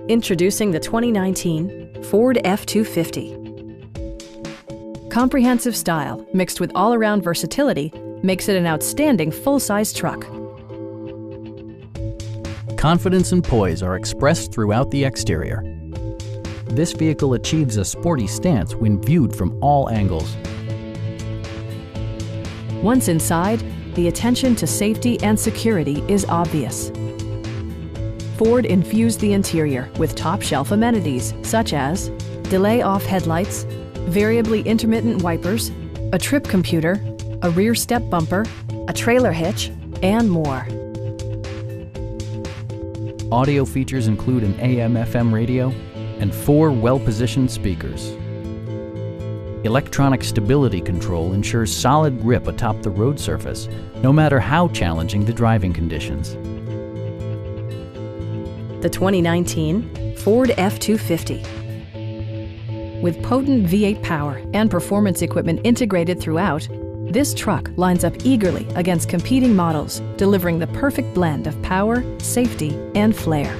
Introducing the 2019 Ford F-250. Comprehensive style mixed with all-around versatility makes it an outstanding full-size truck. Confidence and poise are expressed throughout the exterior. This vehicle achieves a sporty stance when viewed from all angles. Once inside, the attention to safety and security is obvious. Ford infused the interior with top-shelf amenities such as delay-off headlights, variably intermittent wipers, a trip computer, a rear step bumper, a trailer hitch, and more. Audio features include an AM/FM radio and 4 well-positioned speakers. Electronic stability control ensures solid grip atop the road surface, no matter how challenging the driving conditions. The 2019 Ford F-250. With potent V8 power and performance equipment integrated throughout, this truck lines up eagerly against competing models, delivering the perfect blend of power, safety, and flair.